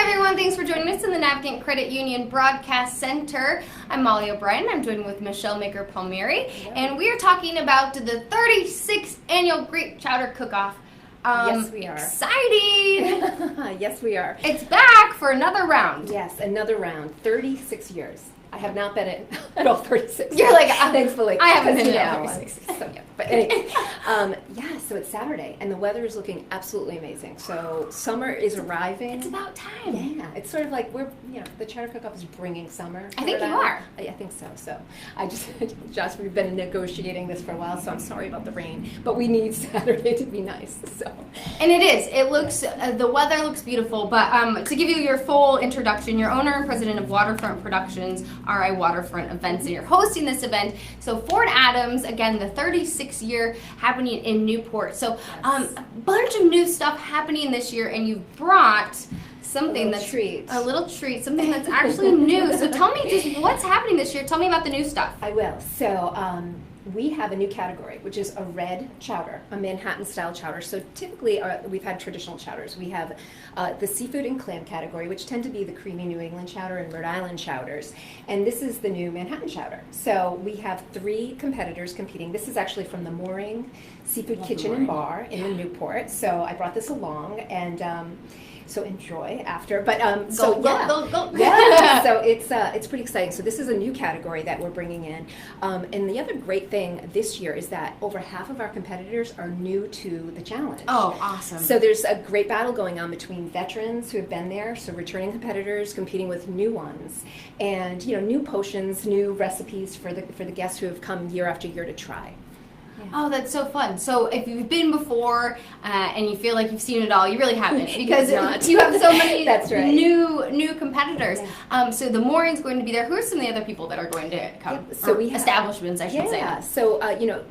everyone, thanks for joining us in the Navigant Credit Union Broadcast Center. I'm Molly O'Brien. I'm joined with Michele Maker Palmieri, and we are talking about the 36th annual Great Chowder Cookoff. Yes, we are. Exciting! Yes, we are. It's back for another round. Yes, another round. 36 years. I have not been in all 36. You're like, thankfully. I haven't been in all 36. So, yeah. But anyway, so it's Saturday, and the weather is looking absolutely amazing. So summer is arriving. It's about time. Yeah, it's sort of like the Chowder Cookoff is bringing summer. I think you are. I think so. So Josh, we've been negotiating this for a while, so I'm sorry about the rain, but we need Saturday to be nice. So. And it is. It looks, the weather looks beautiful, but to give you your full introduction, you're owner and president of Waterfront Productions, RI Waterfront Events, and you're hosting this event. So Fort Adams, again, the 36th year happening in Newport. So Yes. a bunch of new stuff happening this year, and you've brought something that's a little treat, something that's actually new. So tell me just what's happening this year. Tell me about the new stuff. I will. So we have a new category, which is a red chowder, a Manhattan-style chowder. So typically, we've had traditional chowders. We have the seafood and clam category, which tend to be the creamy New England chowder and Rhode Island chowders. And this is the new Manhattan chowder. So we have 3 competitors competing. This is actually from the Mooring Seafood Kitchen and Bar in the Newport. So I brought this along, and so enjoy after. But Go. Yeah, so it's pretty exciting. So this is a new category that we're bringing in. And the other great thing this year is that over half of our competitors are new to the challenge. Oh, awesome. So there's a great battle going on between veterans who have been there, so returning competitors competing with new ones, and new potions, new recipes for the guests who have come year after year to try. Yeah. Oh, that's so fun. So if you've been before and you feel like you've seen it all, you really haven't, because you have so many That's right. new competitors. Yeah. So the Mooring's going to be there. Who are some of the other people that are going to come? Yep. So we have establishments, I should say. Yeah. So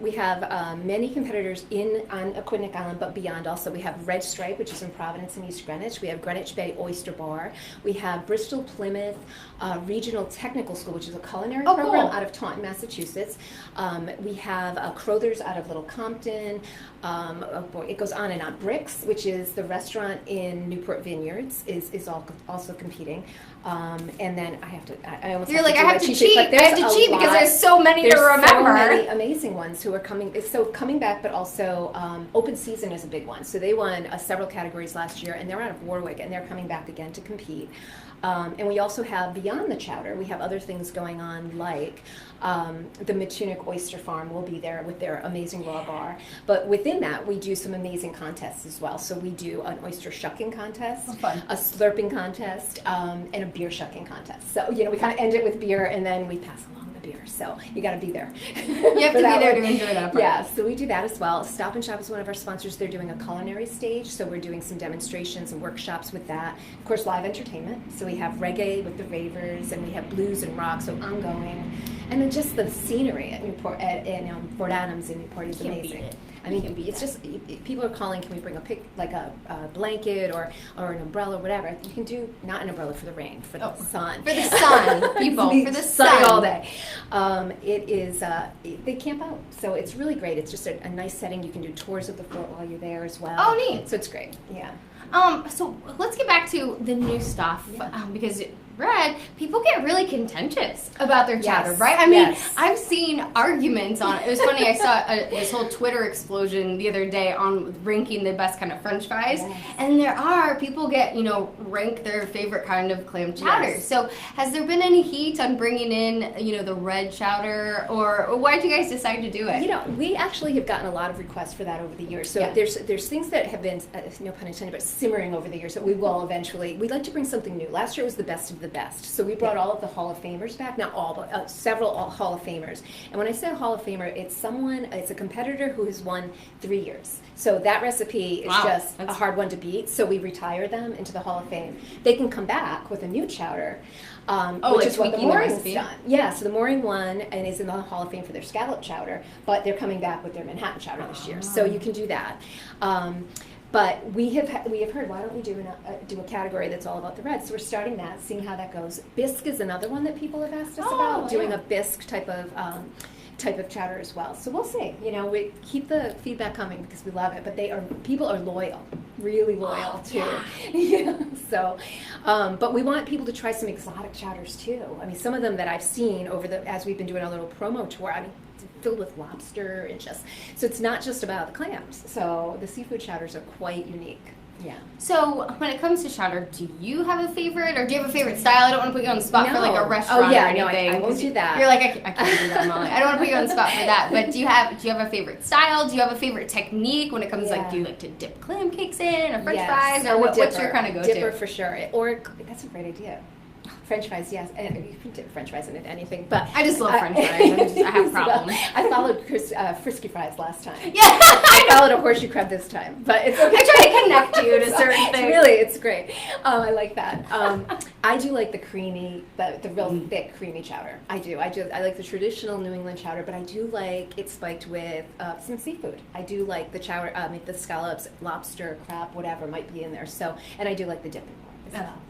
we have many competitors on Aquidneck Island, but beyond. Also, we have Red Stripe, which is in Providence and East Greenwich. We have Greenwich Bay Oyster Bar. We have Bristol Plymouth Regional Technical School, which is a culinary program out of Taunton, Massachusetts. We have Crothers out of Little Compton. It goes on and on. Bricks, which is the restaurant in Newport Vineyards, is also competing. And then I almost You're have like, to I have to cheat. I have to cheat because there's so many to remember. There's so many amazing ones who are coming. So coming back, but also Open Season is a big one. So they won several categories last year, and they're out of Warwick, and they're coming back again to compete. And we also have, beyond the chowder, we have other things going on, like the Matunic Oyster Farm will be there with their amazing raw bar. But within that, we do some amazing contests as well. So we do an oyster shucking contest, a slurping contest, and a beer shucking contest. So, we kind of end it with beer, and then we pass along the beer. So you got to be there. You have to be there to enjoy that part. Yeah, so we do that as well. Stop and Shop is one of our sponsors. They're doing a culinary stage, so we're doing some demonstrations and workshops with that. Of course, live entertainment. So we have reggae with the Ravers, and we have blues and rock, so ongoing. And then just the scenery at Newport, Fort Adams in Newport is amazing. I mean, it's just, people are calling, can we bring a blanket or an umbrella or whatever. You can do, not an umbrella for the rain, for the sun. For the sun, people, for the sun. All day. It is, they camp out, so it's really great. It's just a nice setting. You can do tours of the fort while you're there as well. Oh, neat. So it's great, yeah. So let's get back to the new stuff, because people get really contentious about their chowder, right? I mean, I've seen arguments on it. It was funny, I saw this whole Twitter explosion the other day on ranking the best kind of French fries, and there are, people get, rank their favorite kind of clam chowder. Yes. So has there been any heat on bringing in, the red chowder, or why did you guys decide to do it? We actually have gotten a lot of requests for that over the years. So there's things that have been, no pun intended, but simmering over the years that we will eventually, we'd like to bring something new. Last year was the best of the best. So we brought all of the Hall of Famers back. Not all, but several Hall of Famers. And when I say Hall of Famer, it's a competitor who has won 3 years. So that recipe is just a hard one to beat. So we retire them into the Hall of Fame. They can come back with a new chowder, which is what the Mooring's done. Yeah, so the Mooring won and is in the Hall of Fame for their scallop chowder, but they're coming back with their Manhattan chowder this year. So you can do that. But we have heard, why don't we do a category that's all about the red? So we're starting that, seeing how that goes. Bisque is another one that people have asked us about, doing a bisque type of chowder as well. So we'll see. We keep the feedback coming because we love it. But people are loyal, really loyal too. So But we want people to try some exotic chowders too. I mean, some of them that I've seen as we've been doing a little promo tour, I mean, filled with lobster and so it's not just about the clams. So the seafood chowders are quite unique. Yeah. So when it comes to chowder, do you have a favorite, or do you have a favorite style? I don't want to put you on the spot for like a restaurant or anything. I won't do that. You're like, I can't do that, Molly. I don't want to put you on the spot for that. But do you have a favorite style? Do you have a favorite technique when it comes like, do you like to dip clam cakes in or French fries, or what's your kind of go-to? Dipper for sure. Or that's a great idea. French fries, yes. And you can dip French fries into anything, but I just love French fries. I have problems. I followed Frisky Fries last time. Yeah, I followed a horseshoe crab this time, but it's okay. I try to connect you to certain things. Really, it's great. I like that. I do like the creamy, the real thick creamy chowder. I do. I like the traditional New England chowder, but I do like it spiked with some seafood. I do like the chowder, the scallops, lobster, crab, whatever might be in there. So, and I do like the dipping.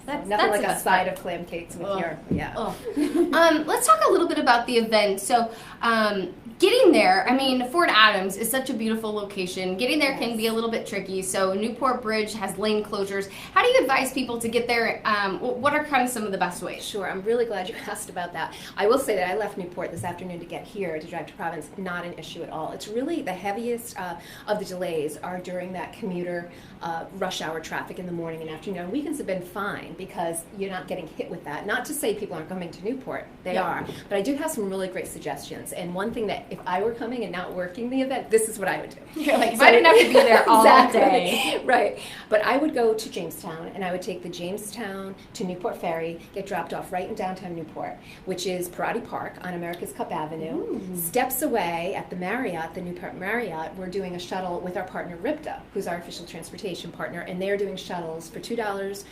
Nothing like a side of clam cakes with Let's talk a little bit about the event. So, getting there, I mean, Fort Adams is such a beautiful location. Getting there can be a little bit tricky. So, Newport Bridge has lane closures. How do you advise people to get there? What are kind of some of the best ways? Sure, I'm really glad you asked about that. I will say that I left Newport this afternoon to get here to drive to Providence. Not an issue at all. It's really the heaviest of the delays are during that commuter rush hour traffic in the morning and afternoon. Weekends have been fine because you're not getting hit with that. Not to say people aren't coming to Newport. They are. But I do have some really great suggestions. And one thing that if I were coming and not working the event, this is what I would do. You're like, if I didn't have to be there all day. Right. But I would go to Jamestown, and I would take the Jamestown to Newport Ferry, get dropped off right in downtown Newport, which is Parati Park on America's Cup Avenue. Ooh. Steps away at the Marriott, the Newport Marriott, we're doing a shuttle with our partner Ripta, who's our official transportation partner, and they're doing shuttles for $2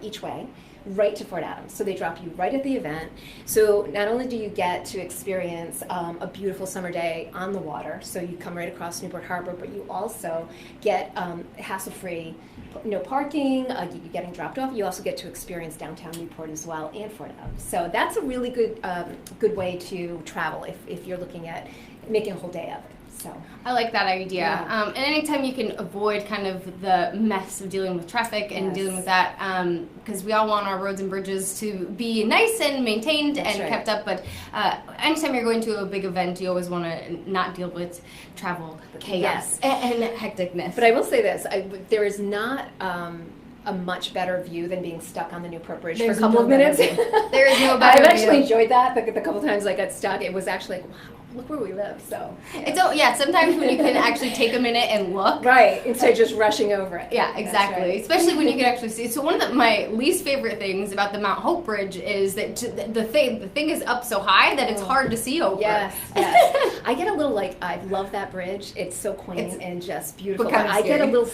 each way, right to Fort Adams. So they drop you right at the event. So not only do you get to experience a beautiful summer day on the water, so you come right across Newport Harbor, but you also get hassle-free, no parking, you're getting dropped off. You also get to experience downtown Newport as well and Fort Adams. So that's a really good way to travel if you're looking at making a whole day of it. So I like that idea. Yeah. And anytime you can avoid kind of the mess of dealing with traffic and dealing with that, because we all want our roads and bridges to be nice and maintained kept up. But anytime you're going to a big event, you always want to not deal with travel chaos and hecticness. But I will say this, there is not a much better view than being stuck on the Newport Bridge for a couple of minutes. There is no better I've actually enjoyed that. The couple times I got stuck, it was actually like, wow, look where we live. So it's sometimes when you can actually take a minute and look, right, instead of just rushing over it. Yeah, exactly. Right. Especially when you can actually see. So one of my least favorite things about the Mount Hope Bridge is that the thing is up so high that it's hard to see over. Yes. I get a little I love that bridge. It's so quaint and just beautiful. But I get a little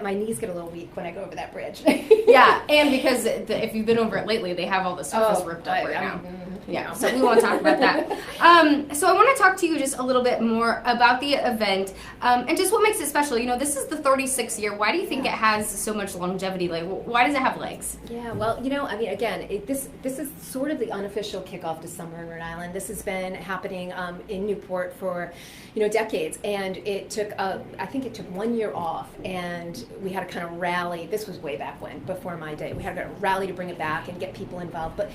my knees get a little weak when I go over that bridge. Yeah, and because if you've been over it lately, they have all the surface ripped up right now. Yeah, so we won't talk about that. So I want to talk to you just a little bit more about the event and just what makes it special. You know, this is the 36th year. Why do you think it has so much longevity? Like, why does it have legs? Yeah, well, you know, I mean, again, this is sort of the unofficial kickoff to summer in Rhode Island. This has been happening in Newport for, decades, and it took, I think it took 1 year off, and we had to kind of rally. This was way back when, before my day. We had to rally to bring it back and get people involved, but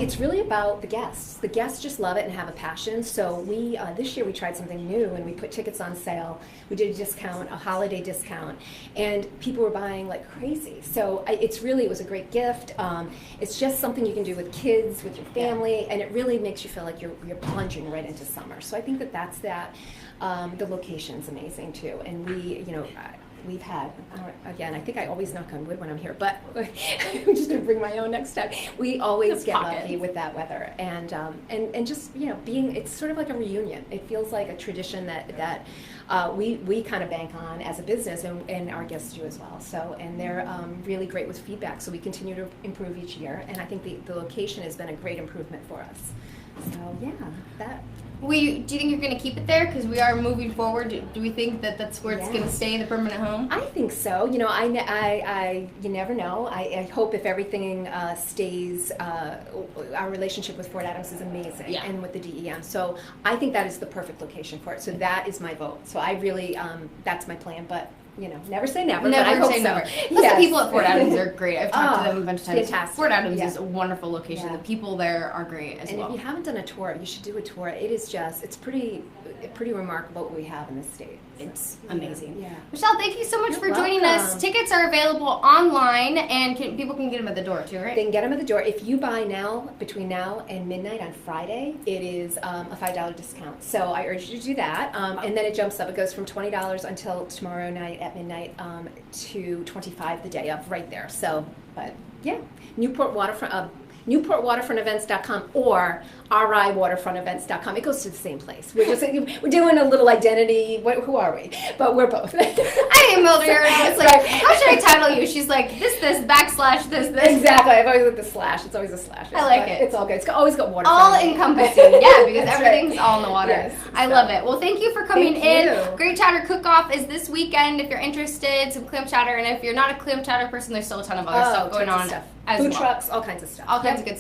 it's really about the guests. The guests just love it and have a passion. So we this year we tried something new, and we put tickets on sale. We did a discount, a holiday discount, and people were buying like crazy. So it was a great gift. It's just something you can do with kids, with your family, and it really makes you feel like you're plunging right into summer. So I think that's that. The location's amazing too, and we've had, again, I think I always knock on wood when I'm here, but I'm just going to bring my own next time. We always get lucky with that weather. And just, it's sort of like a reunion. It feels like a tradition that we kind of bank on as a business, and our guests do as well. So, and they're really great with feedback. So we continue to improve each year. And I think the location has been a great improvement for us. So, yeah, that. Do you think you're going to keep it there? Because we are moving forward. Do we think that that's where it's going to stay, the permanent home? I think so. You never know. I hope if everything stays, our relationship with Fort Adams is amazing, and with the DEM. So I think that is the perfect location for it. So that is my vote. So I really, that's my plan. But never say never, never but I hope say so. never. Plus the people at Fort Adams are great. I've talked to them a bunch of times. Fantastic. Fort Adams is a wonderful location. Yeah. The people there are great as well. And if you haven't done a tour, you should do a tour. It is it's pretty remarkable what we have in this state. It's amazing. Yeah. Michele, thank you so much You're for joining us. welcome. Tickets are available online, and people can get them at the door too, right? They can get them at the door. If you buy now, between now and midnight on Friday, it is a $5 discount. So I urge you to do that. And then it jumps up. It goes from $20 until tomorrow night at midnight to $25 the day of, right there. So, but yeah, Newport Waterfront. newportwaterfrontevents.com or riwaterfrontevents.com. It goes to the same place. We're doing a little identity. Who are we? But we're both. I emailed her and I was like, how should I title you? She's like, this, backslash, this. Exactly. I've always got the slash. It's always a slash. I like it. It's all good. It's always got water. All encompassing. Yeah, because everything's all in the water. Yes, I love it. Well, thank you for coming Thank in. you. Great Chowder Cookoff is this weekend if you're interested. Some clam chowder. And if you're not a clam chowder person, there's still a ton of other stuff going on as Food well. trucks, all kinds of stuff. All kinds of good stuff.